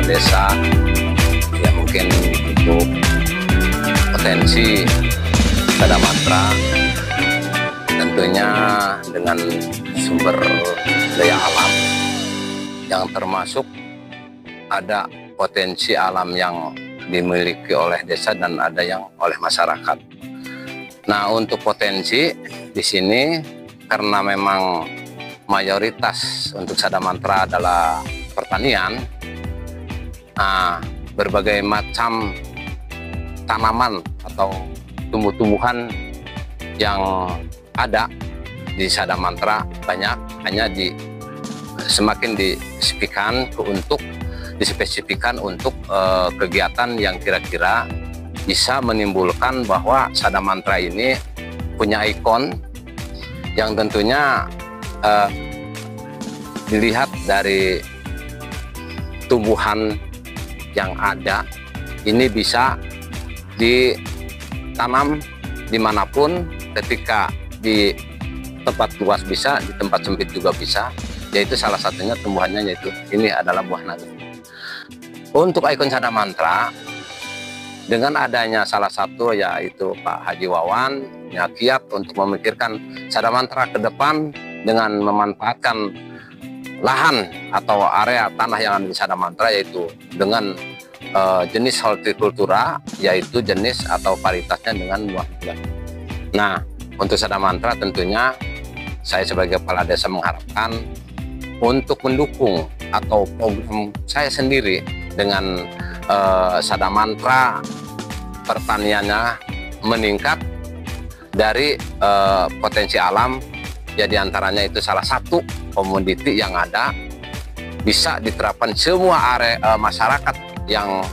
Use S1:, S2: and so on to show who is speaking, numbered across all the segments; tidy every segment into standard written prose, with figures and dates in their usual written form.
S1: desa, ya mungkin untuk potensi Sada Matra tentunya dengan sumber daya alam yang termasuk ada potensi alam yang dimiliki oleh desa dan ada yang oleh masyarakat. Nah, untuk potensi di sini karena memang mayoritas untuk Sada Matra adalah pertanian, nah, berbagai macam tanaman atau tumbuh-tumbuhan yang ada di Sada Matra banyak, hanya semakin dispesifikan untuk kegiatan yang kira-kira bisa menimbulkan bahwa Sada Matra ini punya ikon yang tentunya dilihat dari tumbuhan yang ada ini bisa ditanam dimanapun, ketika di tempat luas bisa, di tempat sempit juga bisa, yaitu salah satunya tumbuhannya yaitu ini adalah buah naga. Untuk ikon Sada Matra dengan adanya salah satu yaitu Pak Haji Wawan ya kiat untuk memikirkan Sada Matra ke depan dengan memanfaatkan lahan atau area tanah yang ada di Sada Matra, yaitu dengan jenis hortikultura, yaitu jenis atau varietasnya dengan buah naga. Nah, untuk Sada Matra tentunya saya sebagai kepala desa mengharapkan untuk mendukung atau program saya sendiri dengan Sada Matra pertaniannya meningkat dari potensi alam, ya diantaranya itu salah satu komoditi yang ada bisa diterapkan semua area masyarakat yang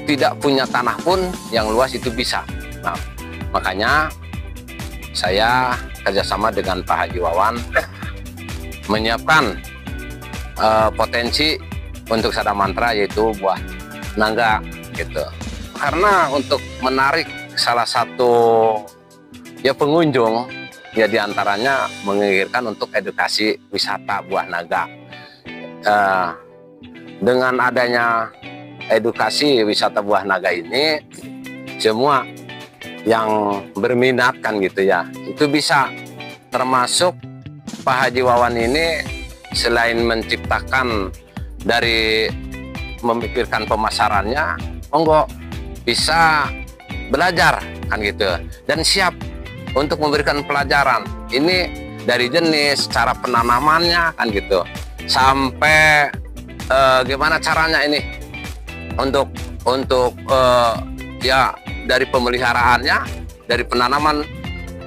S1: tidak punya tanah pun yang luas itu bisa. Nah, makanya saya kerjasama dengan Pak Haji Wawan menyiapkan potensi untuk Sada Matra yaitu buah naga gitu. Karena untuk menarik salah satu ya pengunjung ya diantaranya menginginkan untuk edukasi wisata buah naga. Dengan adanya edukasi wisata buah naga ini, semua yang berminat kan gitu ya, itu bisa, termasuk Pak Haji Wawan ini selain menciptakan dari memikirkan pemasarannya, monggo bisa belajar kan gitu, dan siap untuk memberikan pelajaran ini dari jenis cara penanamannya kan gitu, sampai gimana caranya ini untuk ya dari pemeliharaannya, dari penanaman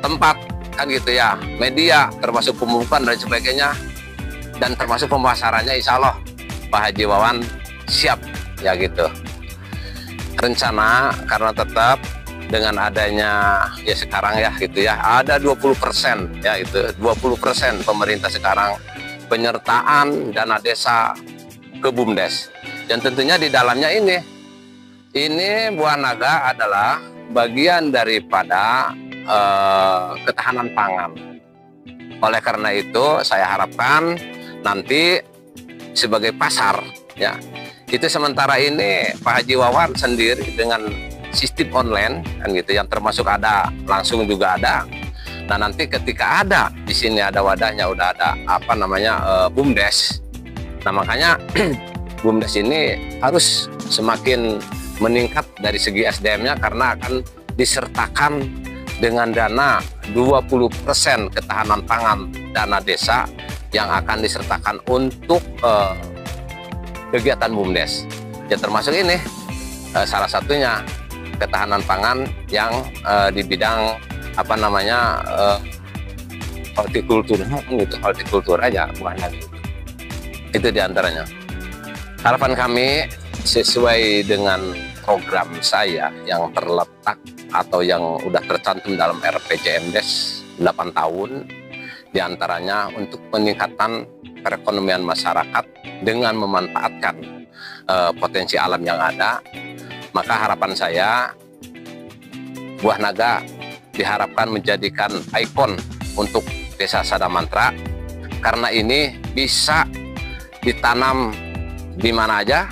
S1: tempat kan gitu ya, media termasuk pemupukan dan sebagainya, dan termasuk pemasarannya insya Allah Pak Haji Wawan siap ya gitu. Rencana karena tetap dengan adanya ya sekarang ya gitu ya ada 20% ya itu 20% pemerintah sekarang penyertaan dana desa ke BUMDes, dan tentunya di dalamnya ini buah naga adalah bagian daripada ketahanan pangan. Oleh karena itu saya harapkan nanti sebagai pasar ya, itu sementara ini Pak Haji Wawan sendiri dengan sistem online kan gitu, yang termasuk ada langsung juga ada. Nah, nanti ketika ada di sini ada wadahnya, udah ada apa namanya BUMDes. Nah, makanya BUMDes ini harus semakin meningkat dari segi SDM-nya karena akan disertakan dengan dana 20% ketahanan pangan dana desa yang akan disertakan untuk kegiatan BUMDes. Ya termasuk ini salah satunya ketahanan pangan yang di bidang apa namanya hortikultur gitu, hortikultur aja bukan lagi. Itu diantaranya. Harapan kami sesuai dengan program saya yang terletak atau yang udah tercantum dalam RPJMDes 8 tahun, diantaranya untuk peningkatan perekonomian masyarakat dengan memanfaatkan potensi alam yang ada. Maka harapan saya buah naga diharapkan menjadikan ikon untuk desa Sada Matra, karena ini bisa ditanam di mana aja,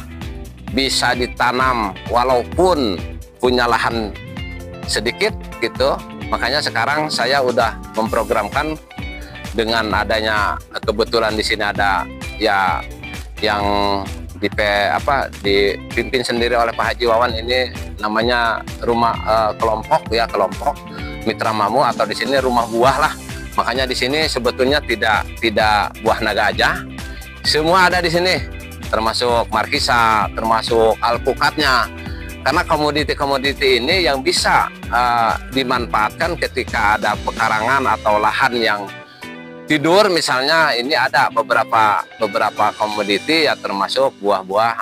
S1: bisa ditanam walaupun punya lahan sedikit gitu. Makanya sekarang saya udah memprogramkan dengan adanya kebetulan di sini ada ya yang dipimpin sendiri oleh Pak Haji Wawan, ini namanya rumah kelompok ya, kelompok Mitra Mamu atau di sini rumah buah lah. Makanya di sini sebetulnya tidak buah naga aja, semua ada di sini, termasuk markisa, termasuk alpukatnya. Karena komoditi-komoditi ini yang bisa dimanfaatkan ketika ada pekarangan atau lahan yang tidur, misalnya ini ada beberapa komoditi ya, termasuk buah-buah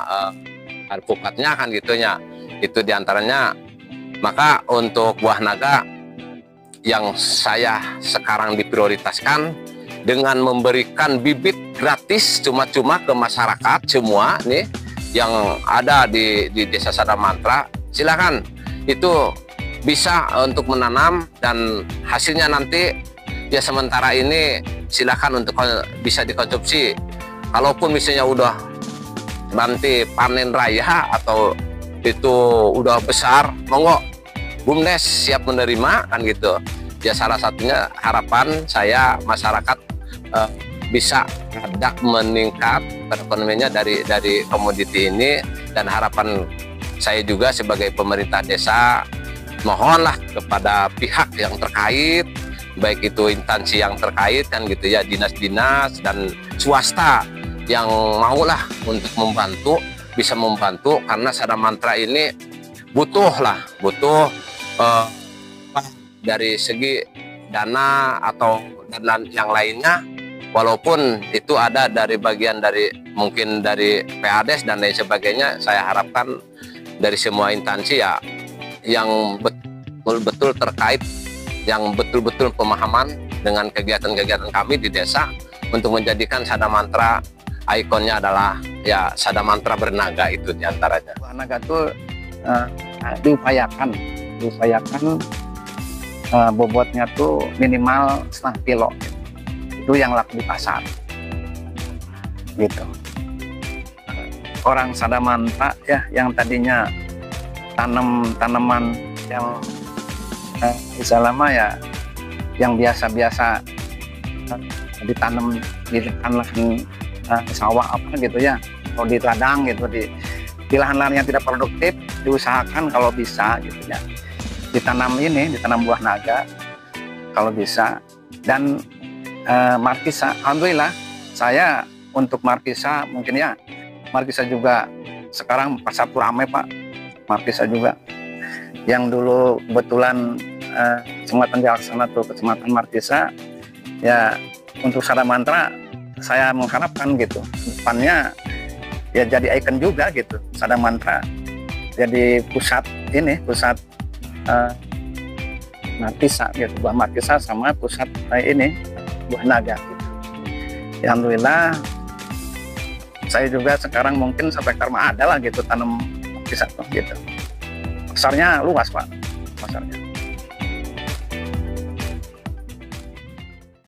S1: alpukatnya kan gitunya, itu diantaranya. Maka untuk buah naga yang saya sekarang diprioritaskan dengan memberikan bibit gratis cuma-cuma ke masyarakat semua nih yang ada di Desa Sadamantra. Silakan itu bisa untuk menanam dan hasilnya nanti ya sementara ini silakan untuk bisa dikonsumsi. Kalaupun misalnya udah nanti panen raya atau itu udah besar, monggo BUMDes siap menerima kan gitu. Ya salah satunya harapan saya masyarakat bisa meningkat perekonomiannya dari komoditi ini, dan harapan saya juga sebagai pemerintah desa mohonlah kepada pihak yang terkait, baik itu instansi yang terkait kan gitu ya, dinas-dinas dan swasta yang maulah untuk membantu, bisa membantu, karena Sadamantra ini butuh dari segi dana atau dana yang lainnya, walaupun itu ada dari bagian dari mungkin dari PADES dan lain sebagainya. Saya harapkan dari semua instansi ya yang betul-betul terkait, yang betul-betul pemahaman dengan kegiatan-kegiatan kami di desa untuk menjadikan Sadamantra ikonnya adalah ya Sadamantra bernaga, itu diantaranya.
S2: Naga itu diupayakan bobotnya tuh minimal 0,5 kilo, itu yang laku di pasar gitu. Orang Sadamantra ya yang tadinya tanaman yang bisa lama ya, yang biasa-biasa ditanam di lahan sawah apa gitu ya, atau di ladang gitu, di lahan-lahan yang tidak produktif, diusahakan kalau bisa gitu ya, ditanam buah naga kalau bisa. Dan markisa, alhamdulillah saya untuk markisa mungkin ya, markisa juga sekarang pasar ramai Pak, markisa juga. Yang dulu kebetulan Kecamatan Jalaksana tuh Kecamatan Markisa ya, untuk Sadamantra saya mengharapkan gitu depannya ya jadi ikon juga gitu, Sadamantra jadi pusat markisa gitu, buah markisa sama pusat buah naga gitu. Ya, alhamdulillah saya juga sekarang mungkin 1 hektar mah ada lah gitu tanam markisa tuh gitu. Pasarnya luas Pak, pasarnya.